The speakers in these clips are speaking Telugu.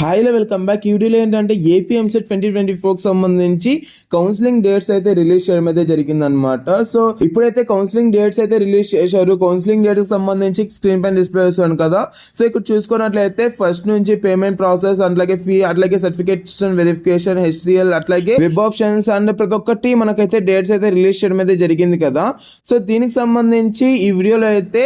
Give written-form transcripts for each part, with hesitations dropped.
హాయ్లో వెల్కమ్ బ్యాక్. ఈ వీడియోలో ఏంటంటే ఏపీ ఎంసెట్ 2024కి సంబంధించి కౌన్సిలింగ్ డేట్స్ అయితే రిలీజ్ చేయడం అయితే జరిగిందనమాట. సో ఇప్పుడైతే కౌన్సిలింగ్ డేట్స్ అయితే రిలీజ్ చేశారు. కౌన్సిలింగ్ డేట్స్ కి సంబంధించి స్క్రీన్ పైన డిస్ప్లే చేస్తాను కదా. సో ఇక్కడ చూసుకున్నట్లయితే ఫస్ట్ నుంచి పేమెంట్ ప్రాసెస్, అట్లాగే ఫీ, అట్లాగే సర్టిఫికేషన్ వెరిఫికేషన్, హెచ్సిఎల్, అట్లాగే వెబ్ ఆప్షన్స్ అండ్ ప్రతి ఒక్కటి మనకైతే డేట్స్ అయితే రిలీజ్ చేయడం అయితే జరిగింది కదా. సో దీనికి సంబంధించి ఈ వీడియోలో అయితే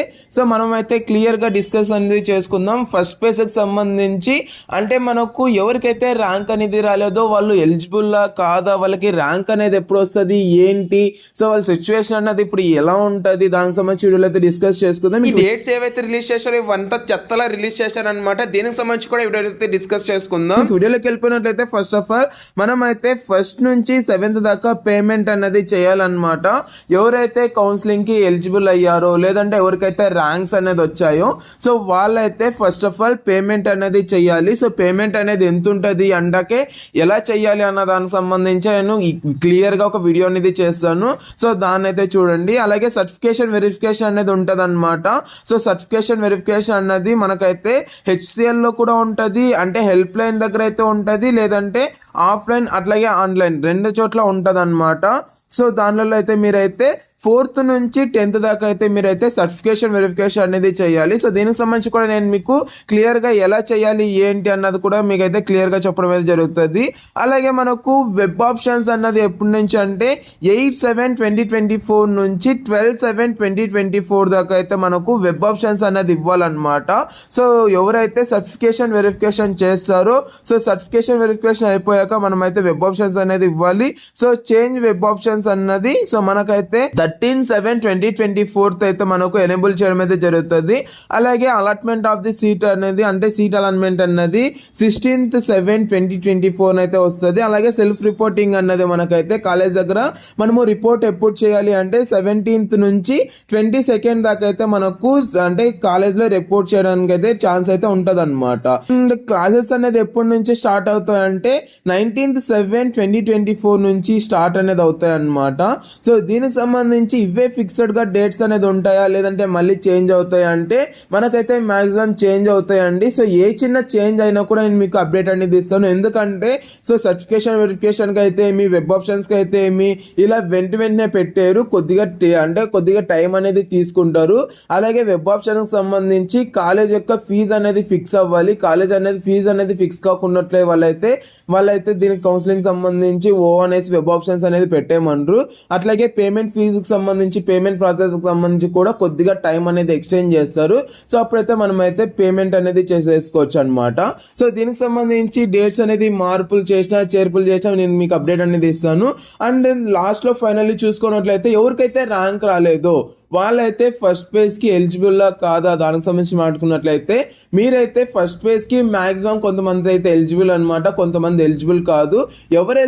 మనం అయితే క్లియర్ గా డిస్కస్ అనేది చేసుకుందాం. ఫస్ట్ ఫేజ్ కి సంబంధించి అంటే మనకు ఎవరికైతే ర్యాంక్ అనేది రాలేదో వాళ్ళు ఎలిజిబుల్ కాదా, వాళ్ళకి ర్యాంక్ అనేది ఎప్పుడు వస్తుంది, ఏంటి, సో వాళ్ళ సిచ్యువేషన్ అన్నది ఇప్పుడు ఎలా ఉంటుంది, దానికి సంబంధించి వీడియోలో అయితే డిస్కస్ చేసుకుందాం. ఈ డేట్స్ ఏవైతే రిలీజ్ చేశారో ఇవంతా చెత్తలా రిలీజ్ చేశారనమాట. దీనికి సంబంధించి కూడా వీడియో అయితే డిస్కస్ చేసుకుందాం. వీడియోలోకి వెళ్ళిపోయినట్లయితే ఫస్ట్ ఆఫ్ ఆల్ మనం అయితే ఫస్ట్ నుంచి 7th దాకా పేమెంట్ అన్నది చేయాలన్నమాట. ఎవరైతే కౌన్సిలింగ్ కి ఎలిజిబుల్ అయ్యారో లేదంటే ఎవరికైతే ర్యాంక్స్ అనేది వచ్చాయో సో వాళ్ళైతే ఫస్ట్ ఆఫ్ ఆల్ పేమెంట్ అనేది చేయాలి. సో పేమెంట్ అనేది ఎంత ఉంటుంది అంటాకే ఎలా చేయాలి అన్న దానికి సంబంధించి నేను క్లియర్ గా ఒక వీడియో అనేది చేస్తాను. సో దాన్ని అయితే చూడండి. అలాగే సర్టిఫికేషన్ వెరిఫికేషన్ అనేది ఉంటుంది అనమాట. సో సర్టిఫికేషన్ వెరిఫికేషన్ అన్నది మనకైతే హెచ్సిఎల్ లో కూడా ఉంటుంది, అంటే హెల్ప్ లైన్ దగ్గర అయితే ఉంటుంది, లేదంటే ఆఫ్లైన్ అట్లాగే ఆన్లైన్ రెండు చోట్ల ఉంటుంది అనమాట. సో దానిలో అయితే మీరైతే 4th నుంచి 10th దాకా అయితే మీరైతే సర్టిఫికేషన్ వెరిఫికేషన్ అనేది చేయాలి. సో దీనికి సంబంధించి కూడా నేను మీకు క్లియర్ గా ఎలా చేయాలి ఏంటి అన్నది కూడా మీకైతే క్లియర్ గా చెప్పడం అయితే జరుగుతుంది. అలాగే మనకు వెబ్ ఆప్షన్స్ అన్నది ఎప్పటి నుంచి అంటే 8/7/2024 నుంచి 12/7/2024 దాకా అయితే మనకు వెబ్ ఆప్షన్స్ అన్నది ఇవ్వాలన్నమాట. సో ఎవరైతే సర్టిఫికేషన్ వెరిఫికేషన్ చేస్తారో సో సర్టిఫికేషన్ వెరిఫికేషన్ అయిపోయాక మనం అయితే వెబ్ ఆప్షన్స్ అనేది ఇవ్వాలి. సో చేంజ్ వెబ్ ఆప్షన్స్ అన్నది సో మనకైతే 13/7/2024 అయితే మనకు ఎనేబుల్ చేయడం అయితే జరుగుతుంది. అలాగే అలాట్మెంట్ ఆఫ్ ది సీట్ అనేది అంటే సీట్ అలాట్మెంట్ అన్నది 16/7/2024 అయితే వస్తుంది. అలాగే సెల్ఫ్ రిపోర్టింగ్ అన్నది మనకైతే కాలేజ్ దగ్గర మనము రిపోర్ట్ ఎప్పుడు చేయాలి అంటే 17th నుంచి 22nd దాకా అయితే మనకు అంటే కాలేజ్ లో రిపోర్ట్ చేయడానికి అయితే ఛాన్స్ అయితే ఉంటది అనమాట. క్లాసెస్ అనేది ఎప్పటి నుంచి స్టార్ట్ అవుతాయి అంటే 19/7/2024 నుంచి స్టార్ట్ అనేది అవుతాయి అనమాట. సో దీనికి సంబంధించి ఇవే ఫిక్స్డ్ గా డేట్స్ అనేది ఉంటాయా లేదంటే మళ్ళీ చేంజ్ అవుతాయా అంటే మనకైతే మాక్సిమం చేంజ్ అవుతాయండి. సో ఏ చిన్న చేంజ్ అయినా కూడా నేను మీకు అప్డేట్ అనేది ఇస్తాను. ఎందుకంటే సో సర్టిఫికేషన్ వెరిఫికేషన్ కి అయితే ఏమి, వెబ్ ఆప్షన్స్ కి అయితే ఏమి ఇలా వెంటనే పెట్టారు, కొద్దిగా టైం అనేది తీసుకుంటారు. అలాగే వెబ్ ఆప్షన్ కి సంబంధించి కాలేజ్ యొక్క ఫీజు అనేది ఫిక్స్ అవ్వాలి. కాలేజ్ అనేది ఫీజు అనేది ఫిక్స్ కాకున్నట్లే వాళ్ళైతే దీనికి కౌన్సిలింగ్ సంబంధించి అనేసి వెబ్ ఆప్షన్స్ అనేది పెట్టేయమన్నారు. అట్లాగే పేమెంట్ ఫీజుకి సంబంధించి పేమెంట్ ప్రాసెస్ కి సంబంధించి కూడా కొద్దిగా టైం అనేది ఎక్స్టెండ్ చేస్తారు. సో అప్పుడైతే మనం అయితే పేమెంట్ అనేది చేసేసుకోవచ్చు అనమాట. సో దీనికి సంబంధించి డేట్స్ అనేది మార్పులు చేసినా చేర్పులు చేసినా నేను మీకు అప్డేట్ అనేది ఇస్తాను. అండ్ లాస్ట్ లో ఫైనల్లీ చూసుకున్నట్లయితే ఎవరికైతే ర్యాంక్ రాలేదో వాళ్ళైతే ఫస్ట్ ఫేజ్ కి ఎలిజిబుల్ కాదా దానికి సంబంధించి మాట్లాడుకున్నట్లయితే మీరైతే ఫస్ట్ ఫేజ్ కి మాక్సిమం కొంతమంది అయితే ఎలిజిబుల్ అనమాట, కొంతమంది ఎలిజిబుల్ కాదు. ఎవరు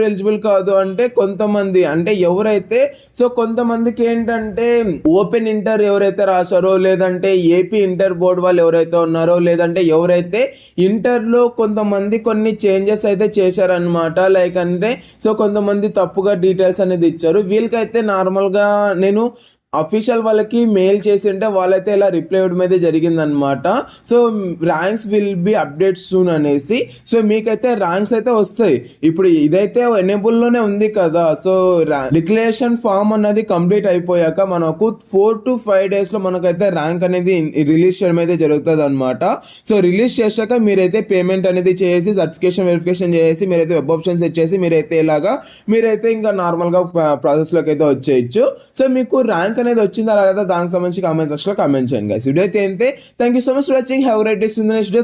ఎలిజిబుల్ కాదు అంటే కొంతమంది అంటే ఎవరైతే సో కొంతమందికి ఏంటంటే ఓపెన్ ఇంటర్ ఎవరైతే రాశారో లేదంటే ఏపీ ఇంటర్ బోర్డు వాళ్ళు ఎవరైతే ఉన్నారో లేదంటే ఎవరైతే ఇంటర్ లో కొంతమంది కొన్ని చేంజెస్ అయితే చేశారనమాట. లైక్ అంటే సో కొంతమంది తప్పుగా డీటెయిల్స్ అనేది ఇచ్చారు. వీళ్ళకైతే నార్మల్ గా నేను అఫీషియల్ వాళ్ళకి మెయిల్ చేసి ఉంటే వాళ్ళైతే ఇలా రిప్లై ఇవ్వడం అయితే జరిగిందనమాట. So ranks will be update soon అనేసి. సో మీకైతే ర్యాంక్స్ అయితే వస్తాయి. ఇప్పుడు ఇదైతే ఎనేబుల్ లోనే ఉంది కదా. సో డిక్లరేషన్ ఫామ్ అన్నది కంప్లీట్ అయిపోయాక మనకు 4 to 5 days లో మనకైతే ర్యాంక్ అనేది రిలీజ్ చేయడం అయితే జరుగుతుంది అనమాట. సో రిలీజ్ చేశాక మీరైతే పేమెంట్ అనేది చేసి సర్టిఫికేషన్ వెరిఫికేషన్ చేసి మీరైతే వెబ్ ఆప్షన్స్ ఇచ్చేసి మీరైతే ఇంకా నార్మల్ గా ప్రాసెస్ లోకి అయితే వచ్చేయచ్చు. సో మీకు ర్యాంక్ అనేది వచ్చిందా లేదా దానికి సంబంధించి కామెంట్ సెక్షన్ లో కామెంట్ చేయండి గైస్. వీడియో అయితే అంతే. Thank you so much for watching. Have right day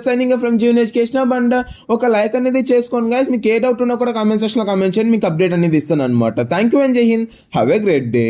signing from Jeevan education. And ఒక లైక్ అనేది చేసుకోండి గైస్. మీకు ఏ డౌట్ ఉన్నా కూడా కామెంట్ సెక్షన్ లో కామెంట్ చేయండి, మీకు అప్డేట్ అనేది ఇస్తాను అనమాట. థ్యాంక్ యూ అండ్ జై Hind. Have a great day.